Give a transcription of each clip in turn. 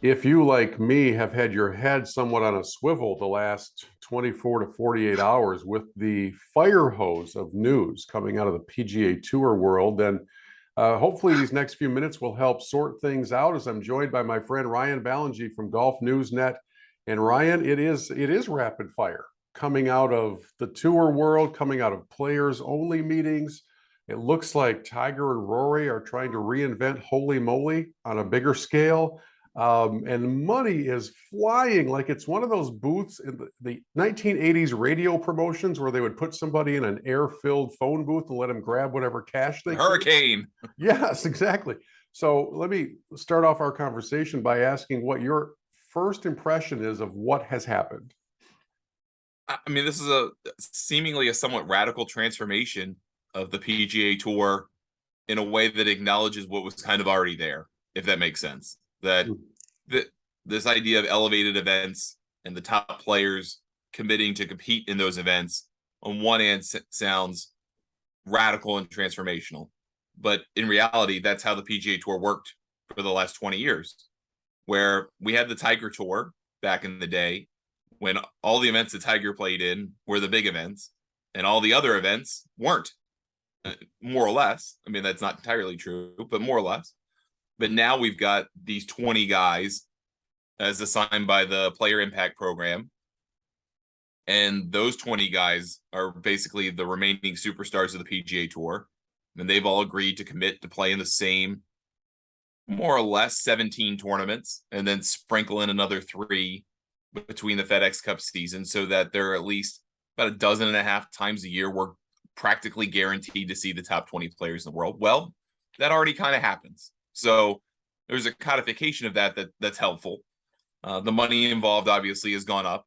If you, like me, have had your head somewhat on a swivel the last 24 to 48 hours with the fire hose of news coming out of the PGA Tour world, then hopefully these next few minutes will help sort things out as I'm joined by my friend Ryan Ballengee from Golf News Net. And Ryan, it is rapid fire coming out of the tour world, coming out of players only meetings. It looks like Tiger and Rory are trying to reinvent Holy Moly on a bigger scale. And money is flying like it's one of those booths in the 1980s radio promotions where they would put somebody in an air-filled phone booth and let them grab whatever cash they could. Hurricane. Yes, exactly. So let me start off our conversation by asking what your first impression is of what has happened. I mean, this is a seemingly a somewhat radical transformation of the PGA Tour in a way that acknowledges what was kind of already there, if that makes sense. That this idea of elevated events and the top players committing to compete in those events on one hand sounds radical and transformational, but in reality, that's how the PGA Tour worked for the last 20 years, where we had the Tiger Tour back in the day when all the events that Tiger played in were the big events and all the other events weren't, more or less. I mean, that's not entirely true, but more or less. But now we've got these 20 guys as assigned by the Player Impact Program. And those 20 guys are basically the remaining superstars of the PGA Tour. And they've all agreed to commit to play in the same, more or less, 17 tournaments, and then sprinkle in another 3 between the FedEx Cup season, so that there are at least about 12.5 times a year we're practically guaranteed to see the top 20 players in the world. Well, that already kind of happens. So there's a codification of that's helpful. The money involved obviously has gone up,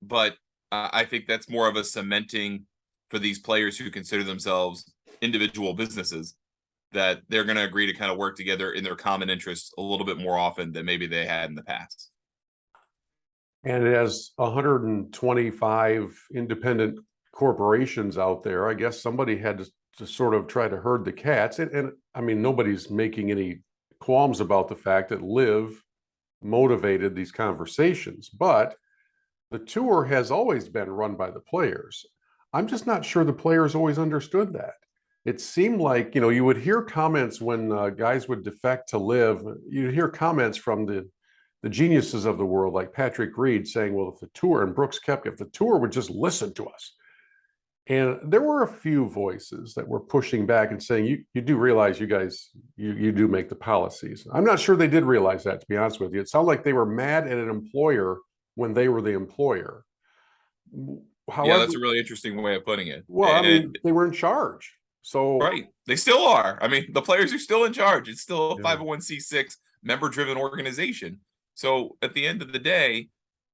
but I think that's more of a cementing for these players who consider themselves individual businesses, that they're going to agree to kind of work together in their common interests a little bit more often than maybe they had in the past. And as 125 independent corporations out there, I guess somebody had to sort of try to herd the cats. And I mean, nobody's making any qualms about the fact that LIV motivated these conversations, but the tour has always been run by the players. I'm just not sure the players always understood that. It seemed like, you would hear comments when guys would defect to LIV. You'd hear comments from the geniuses of the world, like Patrick Reed, saying, well, if the tour, and Brooks Koepka, if the tour would just listen to us. And there were a few voices that were pushing back and saying, you do realize you guys, you do make the policies. I'm not sure they did realize that, to be honest with you. It sounded like they were mad at an employer when they were the employer. However, yeah, that's a really interesting way of putting it. Well, I mean, they were in charge. So right. They still are. I mean, the players are still in charge. It's still a 501c6 member-driven organization. So at the end of the day,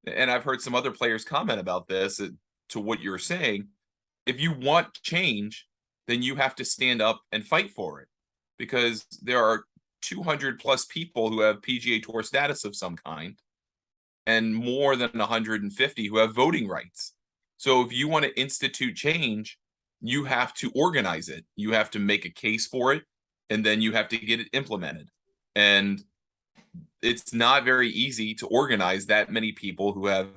and I've heard some other players comment about this, to what you're saying, if you want change, then you have to stand up and fight for it, because there are 200 plus people who have PGA Tour status of some kind and more than 150 who have voting rights. So if you want to institute change, you have to organize it. You have to make a case for it, and then you have to get it implemented. And it's not very easy to organize that many people who have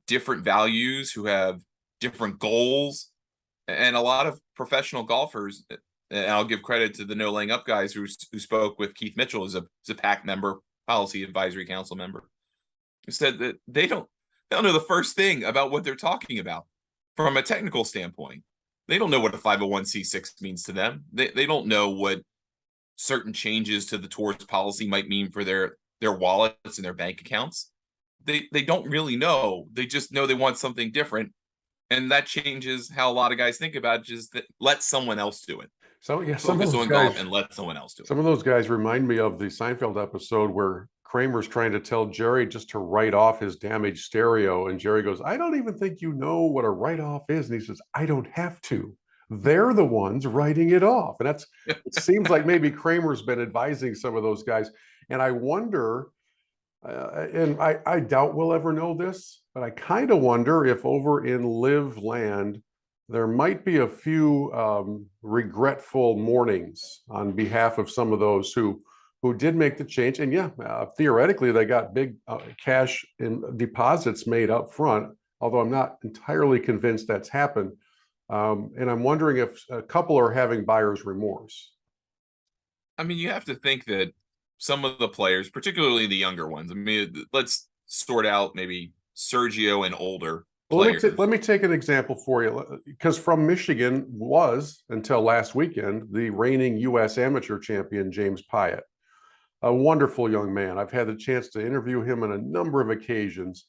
different values, who have different goals. And a lot of professional golfers, and I'll give credit to the No Laying Up guys who spoke with Keith Mitchell as a PAC member, Policy Advisory Council member, who said that they don't know the first thing about what they're talking about from a technical standpoint. They don't know what a 501c6 means to them. They don't know what certain changes to the tour's policy might mean for their wallets and their bank accounts. They don't really know. They just know they want something different. And that changes how a lot of guys think about it, just that let someone else do it. So yeah, focus on golf and let someone else do it. Some of those guys remind me of the Seinfeld episode where Kramer's trying to tell Jerry just to write off his damaged stereo, and Jerry goes, I don't even think you know what a write-off is. And he says, I don't have to. They're the ones writing it off. And that's, it seems like maybe Kramer's been advising some of those guys. And I wonder, and I doubt we'll ever know this, but I kind of wonder if over in LIV land, there might be a few regretful mornings on behalf of some of those who who did make the change. And yeah, theoretically, they got big cash in deposits made up front, although I'm not entirely convinced that's happened. And I'm wondering if a couple are having buyer's remorse. I mean, you have to think that some of the players, particularly the younger ones, I mean, let's sort out maybe Sergio and older Well, players. let me take an example for you, because from Michigan was, until last weekend, the reigning U.S. amateur champion, James Pyatt. A wonderful young man. I've had the chance to interview him on a number of occasions,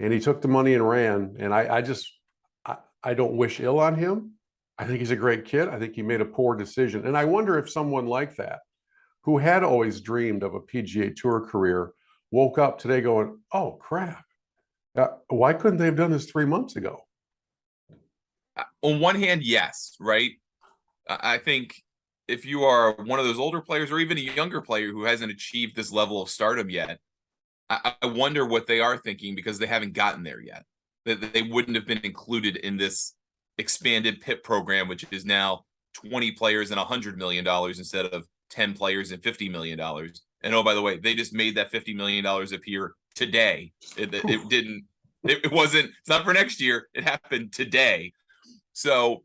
and he took the money and ran. And I don't wish ill on him. I think he's a great kid. I think he made a poor decision. And I wonder if someone like that, who had always dreamed of a PGA Tour career, woke up today going, oh, crap. Why couldn't they have done this 3 months ago? On one hand, yes, right? I think if you are one of those older players or even a younger player who hasn't achieved this level of stardom yet, I wonder what they are thinking because they haven't gotten there yet. That they wouldn't have been included in this expanded PIP program, which is now 20 players and $100 million instead of 10 players and $50 million. And oh, by the way, they just made that $50 million appear today. It wasn't, it's not for next year. It happened today. So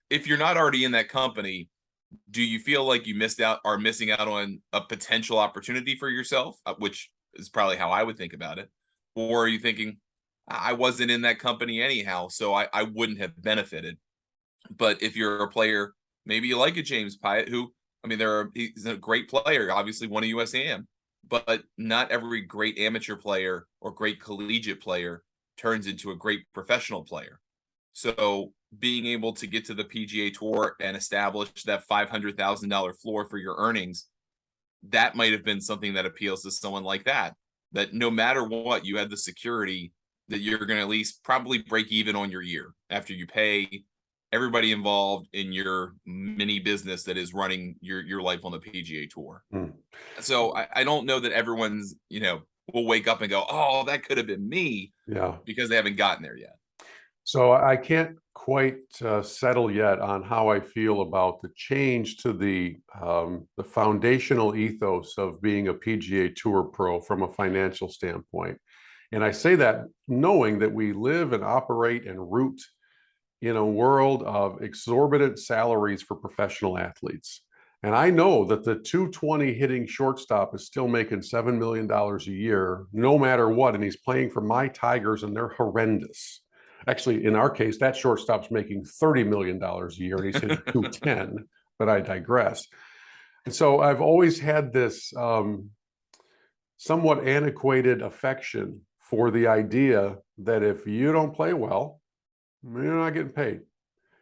if you're not already in that company, do you feel like you are missing out on a potential opportunity for yourself, which is probably how I would think about it? Or are you thinking, I wasn't in that company anyhow, so I wouldn't have benefited? But if you're a player, maybe you like a James Pyatt, who, I mean, he's a great player, obviously won a US Am, but not every great amateur player or great collegiate player turns into a great professional player. So being able to get to the PGA Tour and establish that $500,000 floor for your earnings, that might have been something that appeals to someone like that no matter what, you had the security that you're going to at least probably break even on your year after you pay everybody involved in your mini business that is running your life on the PGA Tour. So I don't know that everyone's, will wake up and go, oh, that could have been me. Yeah. Because they haven't gotten there yet. So I can't quite settle yet on how I feel about the change to the foundational ethos of being a PGA Tour pro from a financial standpoint. And I say that knowing that we live and operate and root in a world of exorbitant salaries for professional athletes. And I know that the 220 hitting shortstop is still making $7 million a year, no matter what. And he's playing for my Tigers, and they're horrendous. Actually, in our case, that shortstop's making $30 million a year, and he's hitting 210, but I digress. And so I've always had this somewhat antiquated affection for the idea that if you don't play well, you're not getting paid.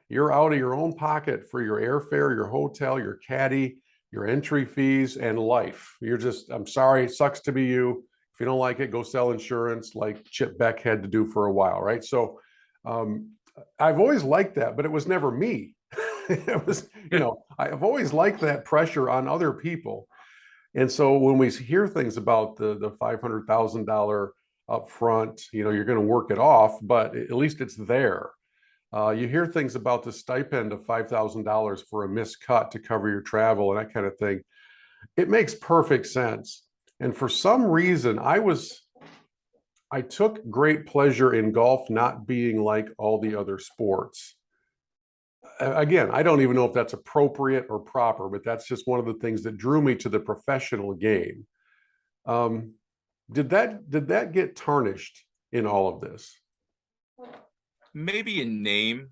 You're out of your own pocket for your airfare, your hotel, your caddy, your entry fees, and life. I'm sorry, it sucks to be you. If you don't like it, go sell insurance like Chip Beck had to do for a while, right? So I've always liked that, but it was never me. It was, I've always liked that pressure on other people. And so when we hear things about the $500,000 up front, you're going to work it off, but at least it's there. You hear things about the stipend of $5,000 for a missed cut to cover your travel and that kind of thing. It makes perfect sense. And for some reason, I took great pleasure in golf not being like all the other sports. Again, I don't even know if that's appropriate or proper, but that's just one of the things that drew me to the professional game. Did that get tarnished in all of this? Maybe in name,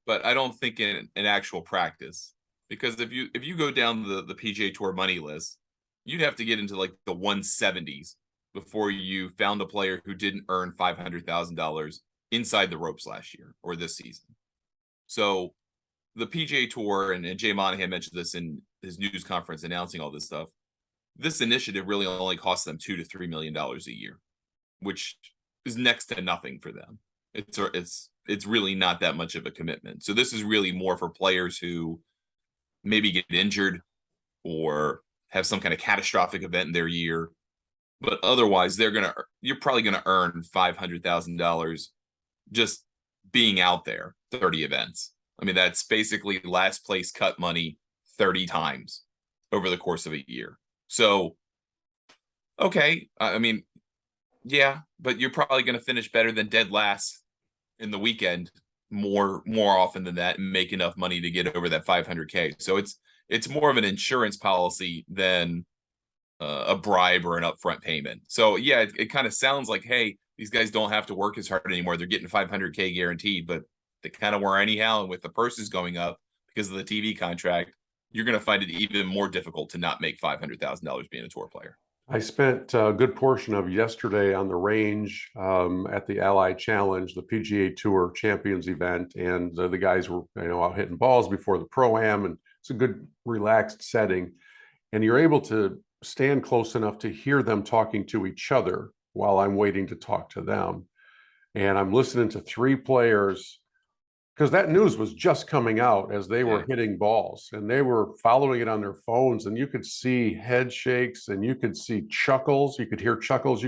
but I don't think in actual practice. Because if you go down the PGA Tour money list, you'd have to get into like the 170s before you found a player who didn't earn $500,000 inside the ropes last year or this season. So the PGA Tour, and Jay Monahan mentioned this in his news conference announcing all this stuff, this initiative really only costs them $2 to $3 million a year, which is next to nothing for them. It's really not that much of a commitment. So this is really more for players who maybe get injured or have some kind of catastrophic event in their year. But otherwise, you're probably gonna earn $500,000 just being out there 30 events. I mean, that's basically last place cut money 30 times over the course of a year. So, okay, I mean, yeah, but you're probably going to finish better than dead last in the weekend more often than that and make enough money to get over that 500K. So it's more of an insurance policy than a bribe or an upfront payment. So yeah, it kind of sounds like, hey, these guys don't have to work as hard anymore. They're getting 500K guaranteed, but they kind of were anyhow. And with the purses going up because of the TV contract, you're going to find it even more difficult to not make $500,000 being a tour player. I spent a good portion of yesterday on the range at the Ally Challenge, the PGA Tour Champions event, and the guys were out hitting balls before the Pro-Am, and it's a good relaxed setting. And you're able to stand close enough to hear them talking to each other while I'm waiting to talk to them. And I'm listening to three players because that news was just coming out as they were hitting balls, and they were following it on their phones, and you could see head shakes and you could see chuckles. You could hear chuckles.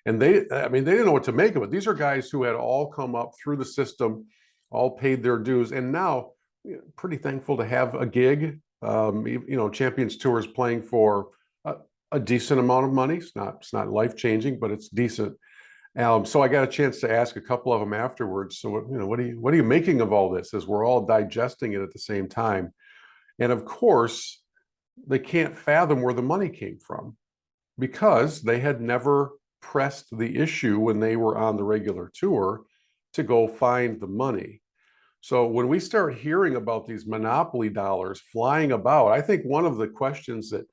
And they didn't know what to make of it. These are guys who had all come up through the system, all paid their dues, and now pretty thankful to have a gig. Champions Tour is playing for a decent amount of money. It's not life-changing, but it's decent. So I got a chance to ask a couple of them afterwards. So what are you making of all this as we're all digesting it at the same time? And of course, they can't fathom where the money came from because they had never pressed the issue when they were on the regular tour to go find the money. So when we start hearing about these monopoly dollars flying about, I think one of the questions that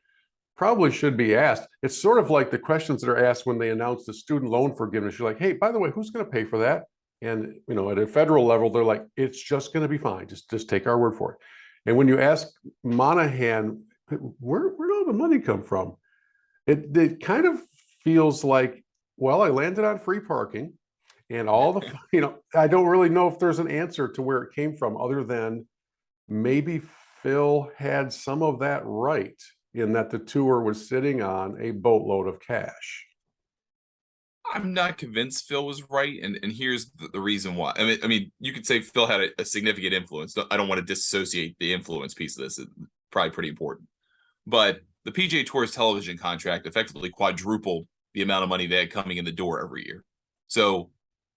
probably should be asked, it's sort of like the questions that are asked when they announce the student loan forgiveness. You're like, hey, by the way, who's going to pay for that? And at a federal level, they're like, it's just going to be fine. Just take our word for it. And when you ask Monahan, where'd all the money come from? It kind of feels like, well, I landed on free parking and all the, I don't really know if there's an answer to where it came from other than maybe Phil had some of that right in that the tour was sitting on a boatload of cash. I'm not convinced Phil was right, and here's the reason why. I mean, you could say Phil had a significant influence. I don't want to disassociate the influence piece of this. It's probably pretty important. But the PGA Tour's television contract effectively quadrupled the amount of money they had coming in the door every year. So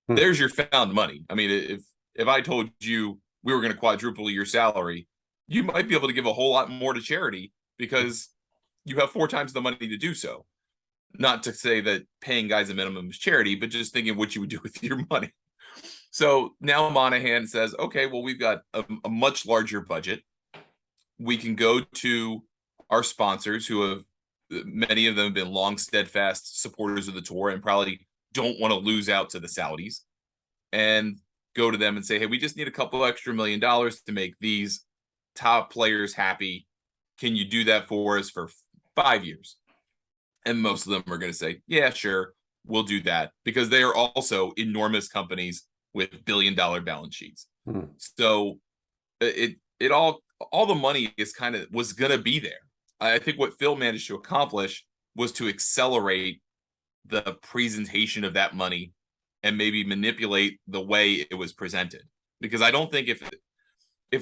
there's your found money. I mean, if I told you we were going to quadruple your salary, you might be able to give a whole lot more to charity because you have 4 times the money to do so. Not to say that paying guys a minimum is charity, but just thinking what you would do with your money. So now Monahan says, okay, well, we've got a much larger budget. We can go to our sponsors who have, many of them have been long, steadfast supporters of the tour and probably don't want to lose out to the Saudis, and go to them and say, hey, we just need a couple extra $1 million to make these top players happy. Can you do that for us for 5 years? And most of them are going to say, yeah, sure, we'll do that, because they are also enormous companies with billion-dollar balance sheets. So it all the money is was going to be there. I think what Phil managed to accomplish was to accelerate the presentation of that money and maybe manipulate the way it was presented. Because I don't think if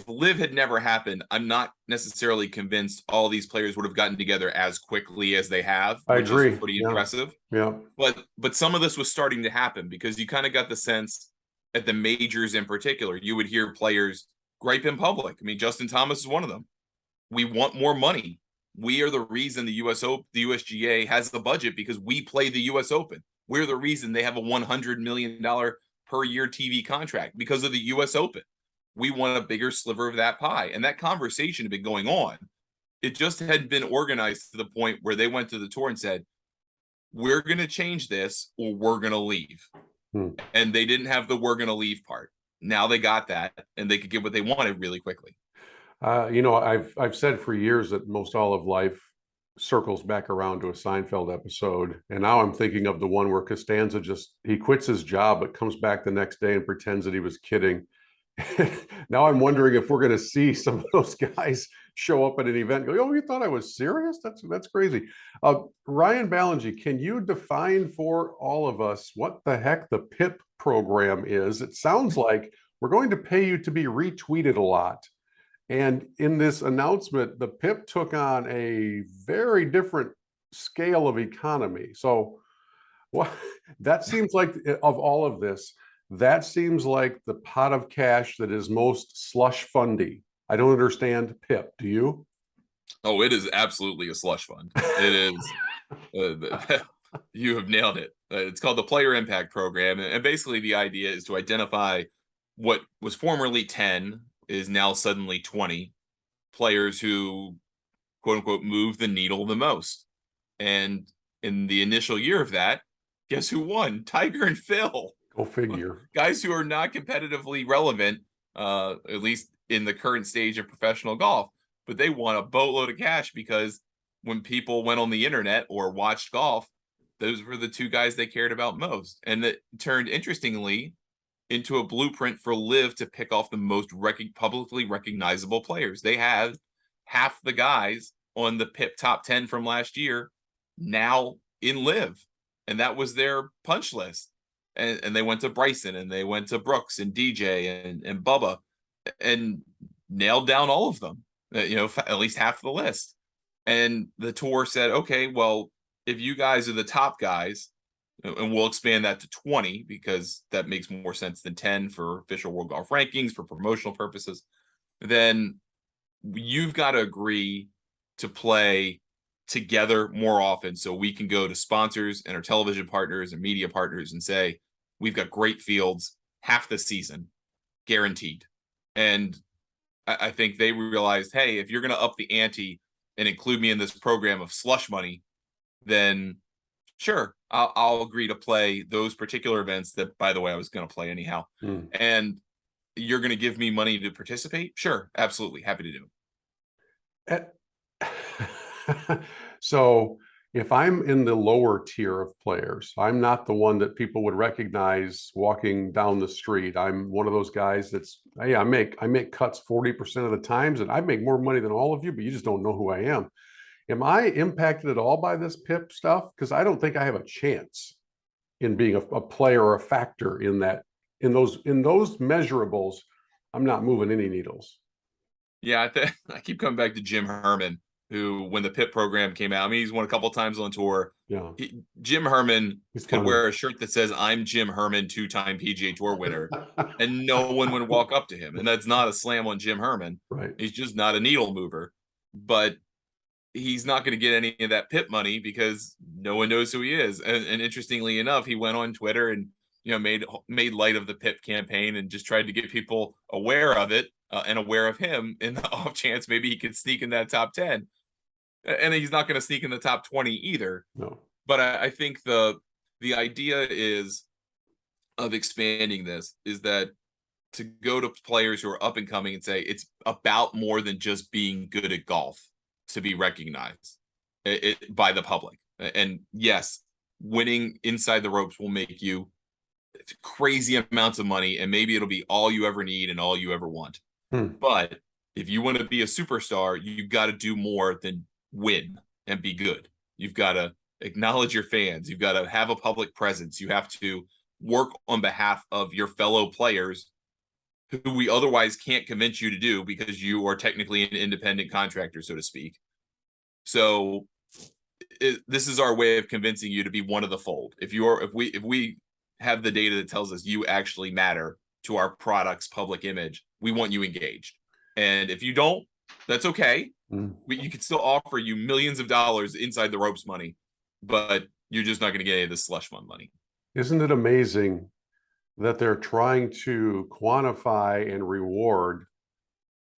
LIV had never happened, I'm not necessarily convinced all these players would have gotten together as quickly as they have. I agree. Is pretty impressive. Yeah. But some of this was starting to happen because you kind of got the sense at the majors in particular, you would hear players gripe in public. I mean, Justin Thomas is one of them. We want more money. We are the reason the USGA has the budget because we play the US Open. We're the reason they have a $100 million per year TV contract because of the US Open. We want a bigger sliver of that pie. And that conversation had been going on. It just hadn't been organized to the point where they went to the tour and said, we're going to change this or we're going to leave. And they didn't have the we're going to leave part. Now they got that and they could get what they wanted really quickly. I've said for years that most all of life circles back around to a Seinfeld episode. And now I'm thinking of the one where Costanza he quits his job, but comes back the next day and pretends that he was kidding. Now I'm wondering if we're going to see some of those guys show up at an event and go, oh, you thought I was serious? That's crazy. Ryan Ballengee, can you define for all of us what the heck the PIP program is? It sounds like we're going to pay you to be retweeted a lot. And in this announcement, the PIP took on a very different scale of economy. So what that seems like, of all of this, that seems like the pot of cash that is most slush fundy. I don't understand PIP. Do you? Oh, it is absolutely a slush fund. It is. You have nailed it. It's called the Player Impact Program, and basically the idea is to identify what was formerly 10 is now suddenly 20 players who, quote unquote, move the needle the most. And in the initial year of that, guess who won? Tiger and Phil. Go figure. Guys who are not competitively relevant, at least in the current stage of professional golf, but they won a boatload of cash because when people went on the internet or watched golf, those were the two guys they cared about most. And that turned, interestingly, into a blueprint for LIV to pick off the most publicly recognizable players. They have half the guys on the PIP top 10 from last year now in LIV. And that was their punch list. And they went to Bryson, and they went to Brooks and DJ and Bubba, and nailed down all of them, at least half the list. And the tour said, okay, well, if you guys are the top guys, and we'll expand that to 20 because that makes more sense than 10 for official World Golf Rankings for promotional purposes, then you've got to agree to play together more often so we can go to sponsors and our television partners and media partners and say, we've got great fields half the season, guaranteed. And I think they realized, hey, if you're going to up the ante and include me in this program of slush money, then sure, I'll agree to play those particular events that, by the way, I was going to play anyhow. And you're going to give me money to participate? Sure, absolutely. Happy to do it. So if I'm in the lower tier of players, I'm not the one that people would recognize walking down the street. I'm one of those guys that's, hey, I make cuts 40% of the times, and I make more money than all of you, but you just don't know who I am. Am I impacted at all by this PIP stuff? Because I don't think I have a chance in being a player or a factor in that, in those measurables. I'm not moving any needles. Yeah, I keep coming back to Jim Herman, who, when the PIP program came out, I mean, he's won a couple of times on tour. Yeah, Jim Herman he's could funny. wear a shirt that says, I'm Jim Herman, 2-time PGA Tour winner, and no one would walk up to him. And that's not a slam on Jim Herman. Right. He's just not a needle mover. But he's not going to get any of that PIP money because no one knows who he is. And interestingly enough, he went on Twitter and made light of the PIP campaign and just tried to get people aware of it and aware of him in the off chance maybe he could sneak in that top 10. And he's not going to sneak in the top 20 either. No. But I think the idea is of expanding this is that to go to players who are up and coming and say it's about more than just being good at golf to be recognized by the public. And yes, winning inside the ropes will make you crazy amounts of money, and maybe it'll be all you ever need and all you ever want. But if you want to be a superstar, you've got to do more than win and be good. You've got to acknowledge your fans. You've got to have a public presence. You have to work on behalf of your fellow players who we otherwise can't convince you to do because you are technically an independent contractor, so to speak. So this is our way of convincing you to be one of the fold. If we have the data that tells us you actually matter to our product's public image, we want you engaged. And if you don't, that's okay. You could still offer you millions of dollars inside the ropes money, but you're just not going to get any of the slush fund money. Isn't it amazing that they're trying to quantify and reward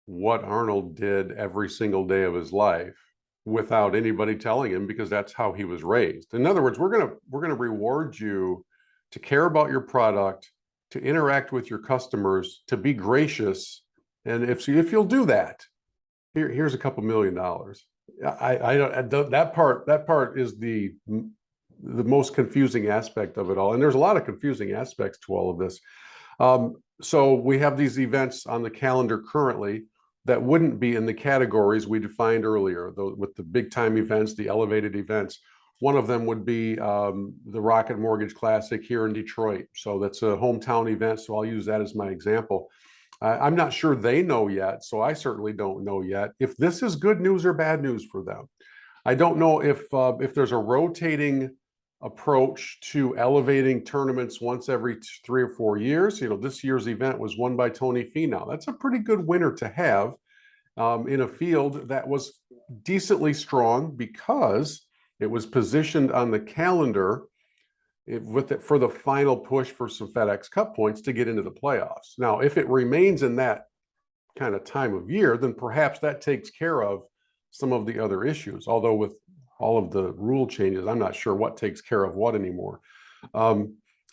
what Arnold did every single day of his life without anybody telling him, because that's how he was raised? In other words, we're going to reward you to care about your product, to interact with your customers, to be gracious. And if you'll do that, here's a couple $1 million. I don't, that part is the most confusing aspect of it all. And there's a lot of confusing aspects to all of this. So we have these events on the calendar currently that wouldn't be in the categories we defined earlier, with the big time events, the elevated events. One of them would be the Rocket Mortgage Classic here in Detroit. So that's a hometown event. So I'll use that as my example. I'm not sure they know yet, so I certainly don't know yet if this is good news or bad news for them. I don't know if there's a rotating approach to elevating tournaments once every 3 or 4 years. This year's event was won by Tony Finau. That's a pretty good winner to have in a field that was decently strong because it was positioned on the calendar for the final push for some FedEx Cup points to get into the playoffs. Now, if it remains in that kind of time of year, then perhaps that takes care of some of the other issues. Although with all of the rule changes, I'm not sure what takes care of what anymore.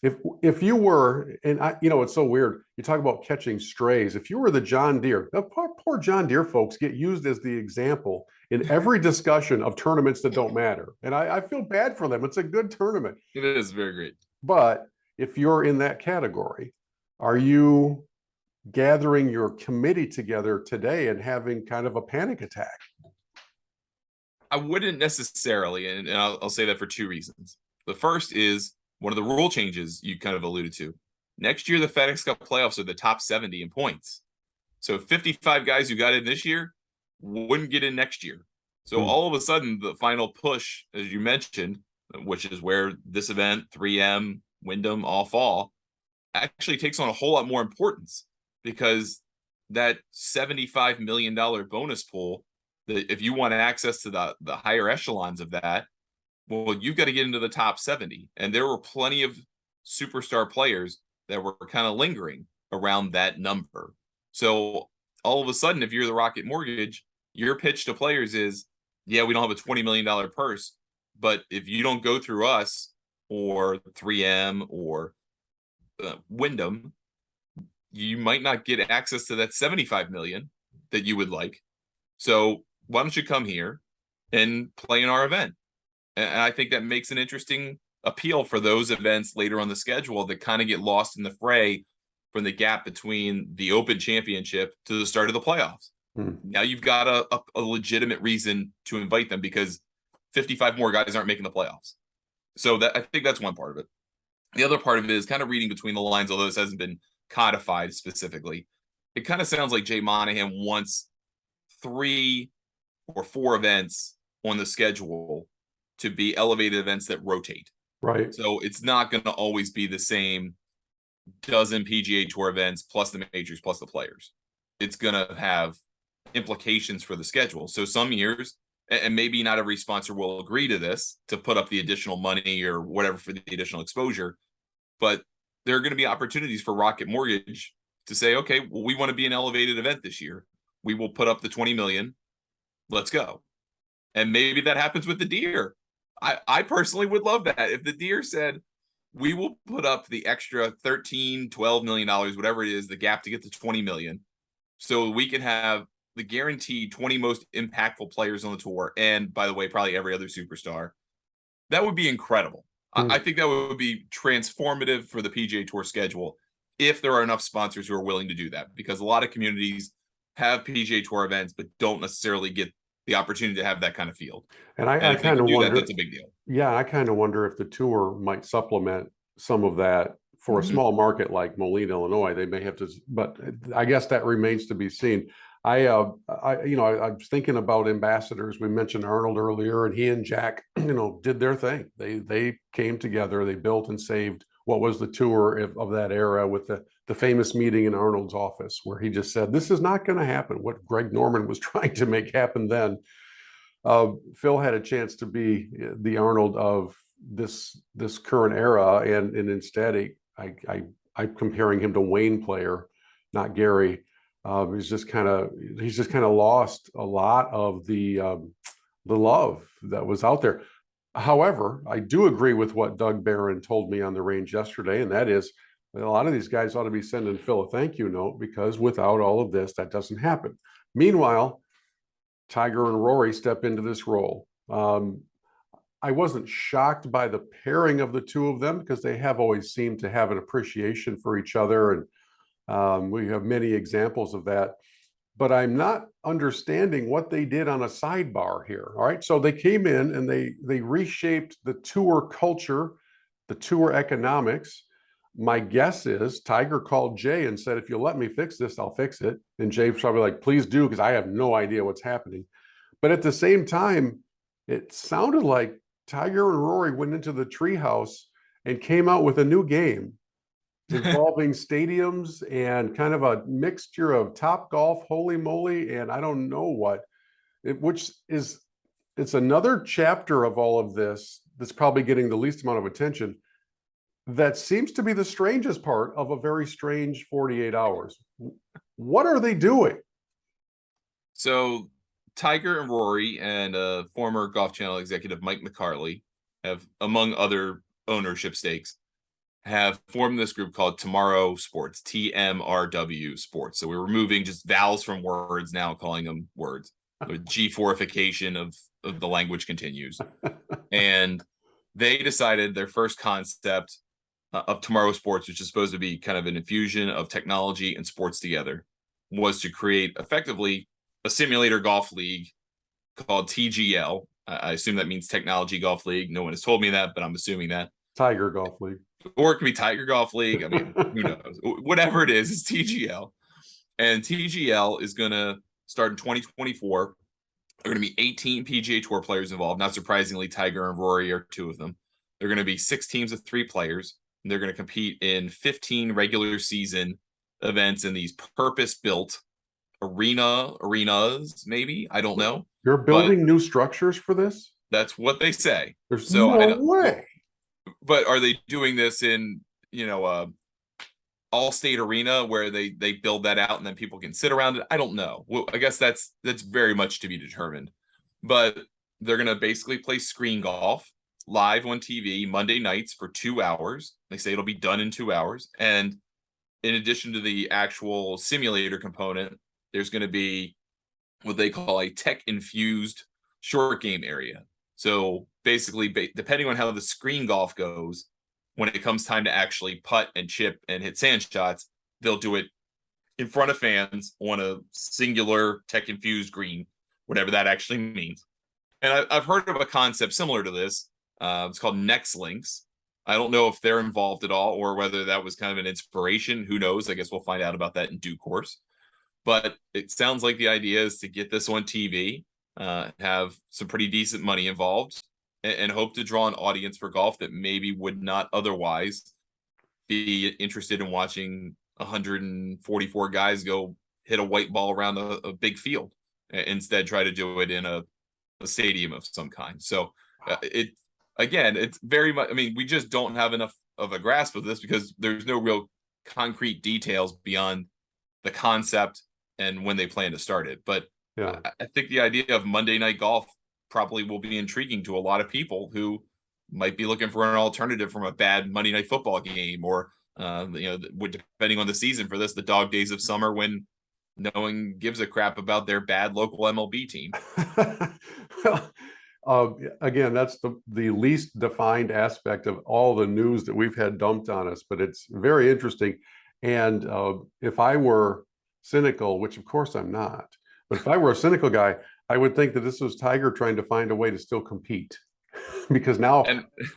If you were, and it's so weird. You talk about catching strays. If you were the John Deere, the poor John Deere folks get used as the example in every discussion of tournaments that don't matter. And I feel bad for them. It's a good tournament. It is very great. But if you're in that category, are you gathering your committee together today and having kind of a panic attack? I wouldn't necessarily, and I'll say that for two reasons. The first is one of the rule changes you kind of alluded to. Next year, the FedEx Cup playoffs are the top 70 in points. So 55 guys who got in this year wouldn't get in next year. So all of a sudden, the final push, as you mentioned, which is where this event, 3M, Wyndham, all fall, actually takes on a whole lot more importance, because that $75 million bonus pool, that if you want access to the higher echelons of that, well, you've got to get into the top 70. And there were plenty of superstar players that were kind of lingering around that number. So all of a sudden, if you're the Rocket Mortgage, your pitch to players is, yeah, we don't have a $20 million purse, but if you don't go through us or 3M or Wyndham, you might not get access to that 75 million that you would like. So why don't you come here and play in our event? And I think that makes an interesting appeal for those events later on the schedule that kind of get lost in the fray from the gap between the Open Championship to the start of the playoffs. Now you've got a legitimate reason to invite them, because 55 more guys aren't making the playoffs. So I think that's one part of it. The other part of it is kind of reading between the lines, although this hasn't been codified specifically. It kind of sounds like Jay Monahan wants 3 or 4 events on the schedule to be elevated events that rotate. Right. So it's not going to always be the same dozen PGA Tour events plus the majors plus the players. It's going to have implications for the schedule. So some years, and maybe not every sponsor will agree to this, to put up the additional money or whatever for the additional exposure, but there are going to be opportunities for Rocket Mortgage to say, okay, well, we want to be an elevated event this year. We will put up the 20 million. Let's go. And maybe that happens with the Deer. I personally would love that. If the Deer said, we will put up the extra 13, $12 million, whatever it is, the gap to get to 20 million. So we can have the guaranteed 20 most impactful players on the tour. And by the way, probably every other superstar. That would be incredible. I think that would be transformative for the PGA Tour schedule if there are enough sponsors who are willing to do that, because a lot of communities have PGA Tour events, but don't necessarily get the opportunity to have that kind of field. And I kind of wonder, that's a big deal. Yeah, I kind of wonder if the tour might supplement some of that for a small market like Moline, Illinois. They may have to, but I guess that remains to be seen. I was thinking about ambassadors. We mentioned Arnold earlier, and he and Jack, did their thing. They came together. They built and saved what was the tour of that era, with the famous meeting in Arnold's office where he just said, "This is not going to happen." What Greg Norman was trying to make happen then. Phil had a chance to be the Arnold of this current era, and instead, I'm comparing him to Wayne Player, not Gary. He's just kind of lost a lot of the love that was out there. However, I do agree with what Doug Barron told me on the range yesterday, and that is that a lot of these guys ought to be sending Phil a thank you note, because without all of this, that doesn't happen. Meanwhile, Tiger and Rory step into this role. I wasn't shocked by the pairing of the two of them, because they have always seemed to have an appreciation for each other, and we have many examples of that. But I'm not understanding what they did on a sidebar here. All right, so they came in and they reshaped the tour culture, the tour economics. My guess is Tiger called Jay and said, "If you'll let me fix this, I'll fix it." And Jay's probably like, "Please do, because I have no idea what's happening." But at the same time, it sounded like Tiger and Rory went into the treehouse and came out with a new game involving stadiums and kind of a mixture of Top Golf, Holy Moly, and I don't know what, which is, it's another chapter of all of this that's probably getting the least amount of attention. That seems to be the strangest part of a very strange 48 hours. What are they doing? So Tiger and Rory and former Golf Channel executive Mike McCarley have, among other ownership stakes, have formed this group called Tomorrow Sports, TMRW Sports. So we're removing just vowels from words now, calling them words. The G4ification of the language continues. And they decided their first concept of Tomorrow Sports, which is supposed to be kind of an infusion of technology and sports together, was to create effectively a simulator golf league called TGL. I assume that means Technology Golf League. No one has told me that, but I'm assuming that. Tiger Golf League. Or it could be Tiger Golf League. I mean, who knows? Whatever it is, it's TGL. And TGL is going to start in 2024. There are going to be 18 PGA Tour players involved. Not surprisingly, Tiger and Rory are two of them. They're going to be 6 teams of 3 players. And they're going to compete in 15 regular season events in these purpose-built arenas, maybe. I don't know. You're building new structures for this? That's what they say. There's so no way. But are they doing this in, all-state arena where they build that out and then people can sit around it? I don't know. Well, I guess that's very much to be determined. But they're going to basically play screen golf live on TV Monday nights for 2 hours. They say it'll be done in 2 hours. And in addition to the actual simulator component, there's going to be what they call a tech-infused short game area. So basically, depending on how the screen golf goes, when it comes time to actually putt and chip and hit sand shots, they'll do it in front of fans on a singular tech-infused green, whatever that actually means. And I've heard of a concept similar to this. It's called Next Links. I don't know if they're involved at all or whether that was kind of an inspiration. Who knows? I guess we'll find out about that in due course. But it sounds like the idea is to get this on TV, have some pretty decent money involved, and hope to draw an audience for golf that maybe would not otherwise be interested in watching 144 guys go hit a white ball around a big field. Instead, try to do it in a stadium of some kind. So it's very much, I mean, we just don't have enough of a grasp of this because there's no real concrete details beyond the concept and when they plan to start it. But yeah, I think the idea of Monday Night Golf probably will be intriguing to a lot of people who might be looking for an alternative from a bad Monday Night Football game, or depending on the season for this, the dog days of summer when no one gives a crap about their bad local MLB team. Again, that's the least defined aspect of all the news that we've had dumped on us, but it's very interesting. And if I were cynical, which of course I'm not, but if I were a cynical guy, I would think that this was Tiger trying to find a way to still compete. Because now,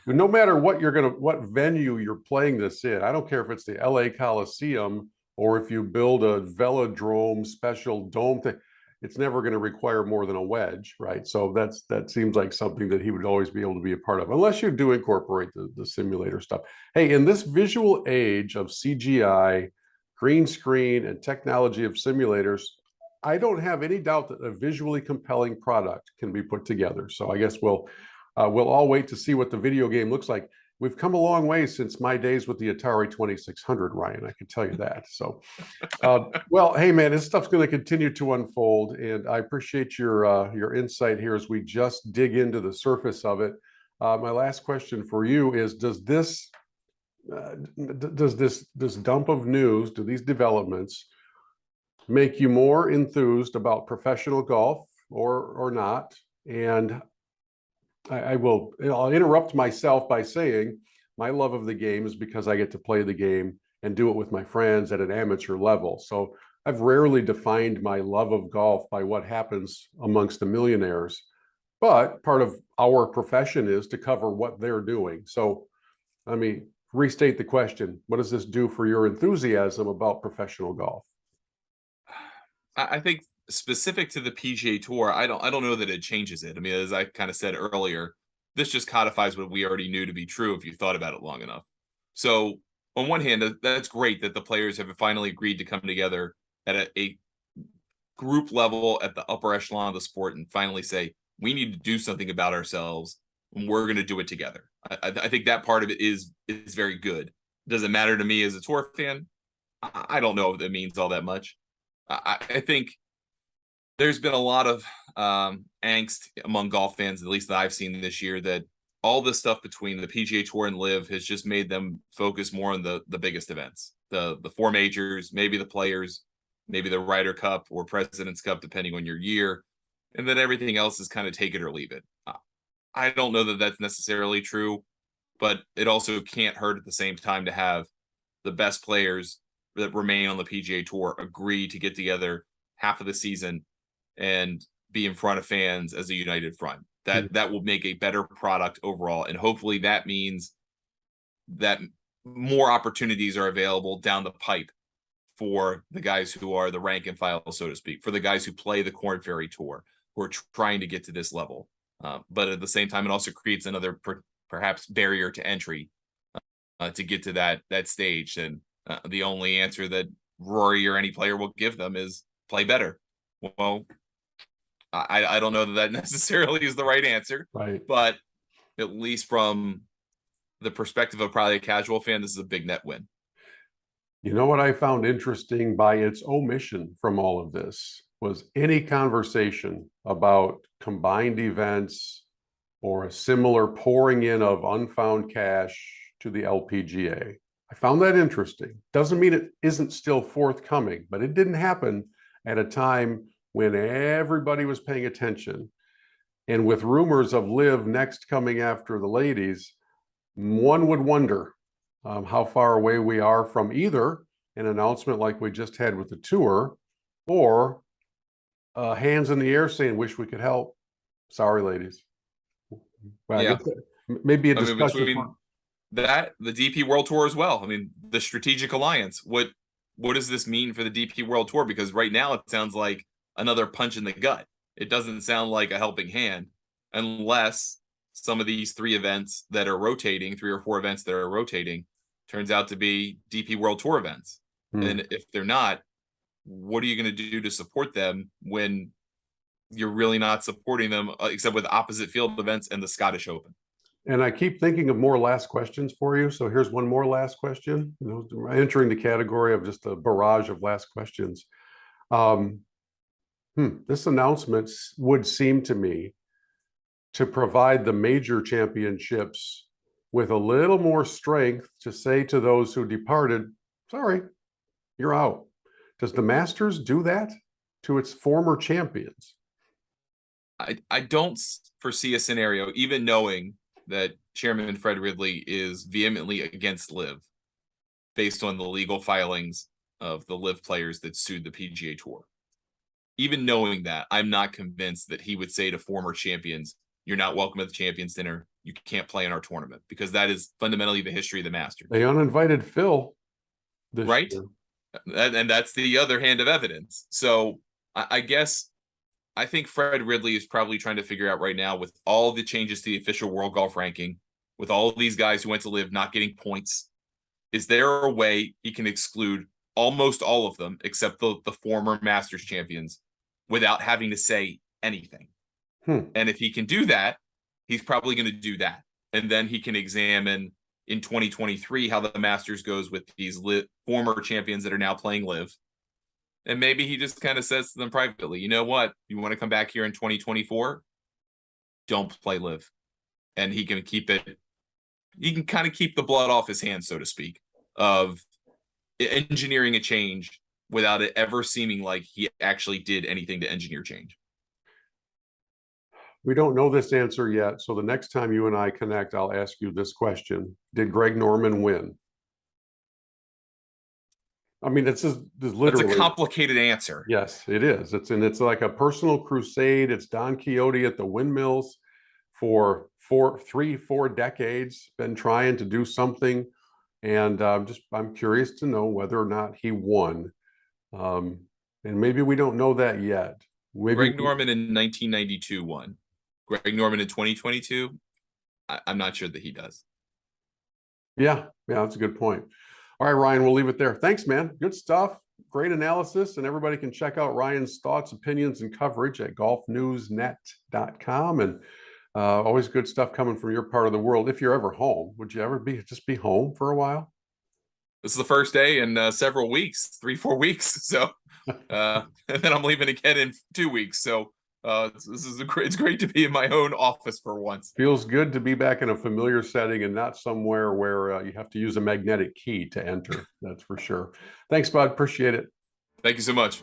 no matter what what venue you're playing this in, I don't care if it's the LA Coliseum or if you build a velodrome special dome thing, it's never going to require more than a wedge, right? So that seems like something that he would always be able to be a part of, unless you do incorporate the simulator stuff. Hey, in this visual age of CGI, green screen, and technology of simulators, I don't have any doubt that a visually compelling product can be put together. So I guess we'll all wait to see what the video game looks like. We've come a long way since my days with the Atari 2600, Ryan, I can tell you that. So, well, hey, man, this stuff's going to continue to unfold, and I appreciate your insight here as we just dig into the surface of it. My last question for you is, does this dump of news, do these developments make you more enthused about professional golf or not? And I'll interrupt myself by saying my love of the game is because I get to play the game and do it with my friends at an amateur level. So I've rarely defined my love of golf by what happens amongst the millionaires, but part of our profession is to cover what they're doing. So let me restate the question. What does this do for your enthusiasm about professional golf? I think specific to the PGA Tour, I don't know that it changes it. I mean, as I kind of said earlier, this just codifies what we already knew to be true if you thought about it long enough. So on one hand, that's great that the players have finally agreed to come together at a group level at the upper echelon of the sport and finally say, we need to do something about ourselves and we're going to do it together. I think that part of it is very good. Does it matter to me as a tour fan? I don't know if it means all that much. I think there's been a lot of angst among golf fans, at least that I've seen this year, that all this stuff between the PGA Tour and LIV has just made them focus more on the biggest events, the four majors, maybe the Players, maybe the Ryder Cup or President's Cup, depending on your year, and then everything else is kind of take it or leave it. I don't know that that's necessarily true, but it also can't hurt at the same time to have the best players that remain on the PGA Tour agree to get together half of the season and be in front of fans as a united front. That will make a better product overall, and hopefully that means that more opportunities are available down the pipe for the guys who are the rank and file, so to speak, for the guys who play the Corn Ferry Tour, who are trying to get to this level. But at the same time, it also creates another perhaps barrier to entry to get to that stage. And the only answer that Rory or any player will give them is play better. Well, I don't know that necessarily is the right answer, Right. but at least from the perspective of probably a casual fan, this is a big net win. You know what I found interesting by its omission from all of this was any conversation about combined events or a similar pouring in of unfound cash to the LPGA. I found that interesting. Doesn't mean it isn't still forthcoming, but it didn't happen at a time when everybody was paying attention. And with rumors of LIV next coming after the ladies, one would wonder how far away we are from either an announcement like we just had with the tour or hands in the air saying, wish we could help. Sorry, ladies. Well, I Yeah. guess maybe a I mean, discussion. between that, the DP World Tour as well. I mean, the strategic alliance. What does this mean for the DP World Tour? Because right now it sounds like another punch in the gut. It doesn't sound like a helping hand unless some of these three events that are rotating, 3 or 4 events that are rotating, turns out to be DP World Tour events. And if they're not, what are you going to do to support them when you're really not supporting them except with opposite field events and the Scottish Open? And I keep thinking of more last questions for you. So here's one more last question. Entering the category of just a barrage of last questions. This announcement would seem to me to provide the major championships with a little more strength to say to those who departed, sorry, you're out. Does the Masters do that to its former champions? I don't foresee a scenario, even knowing that Chairman Fred Ridley is vehemently against LIV based on the legal filings of the LIV players that sued the PGA Tour. Even knowing that, I'm not convinced that he would say to former champions, you're not welcome at the Champions Dinner. You can't play in our tournament, because that is fundamentally the history of the Masters. They uninvited Phil this right year. And that's the other hand of evidence. So I guess I think Fred Ridley is probably trying to figure out right now, with all the changes to the official world golf ranking, with all of these guys who went to LIV not getting points, is there a way he can exclude almost all of them except the former Masters champions without having to say anything? And if he can do that, he's probably going to do that. And then he can examine in 2023 how the Masters goes with these former champions that are now playing LIV. And maybe he just kind of says to them privately, you know what, you want to come back here in 2024? Don't play LIV. And he can keep it, he can kind of keep the blood off his hands, so to speak, of engineering a change without it ever seeming like he actually did anything to engineer change. We don't know this answer yet. So the next time you and I connect, I'll ask you this question. Did Greg Norman win? I mean, it's literally. That's a complicated answer. Yes, it is. It's like a personal crusade. It's Don Quixote at the windmills for 4 decades, been trying to do something. And I'm curious to know whether or not he won. And maybe we don't know that yet. Maybe Greg Norman in 1992 won. Greg Norman in 2022, I'm not sure that he does. Yeah, that's a good point. All right, Ryan, we'll leave it there. Thanks, man. Good stuff. Great analysis. And everybody can check out Ryan's thoughts, opinions, and coverage at golfnewsnet.com. And always good stuff coming from your part of the world. If you're ever home, would you ever just be home for a while? This is the first day in several weeks, 3-4 weeks. So, and then I'm leaving again in 2 weeks. So, it's great to be in my own office for once. Feels good to be back in a familiar setting and not somewhere where you have to use a magnetic key to enter. That's for sure. Thanks, bud. Appreciate it. Thank you so much.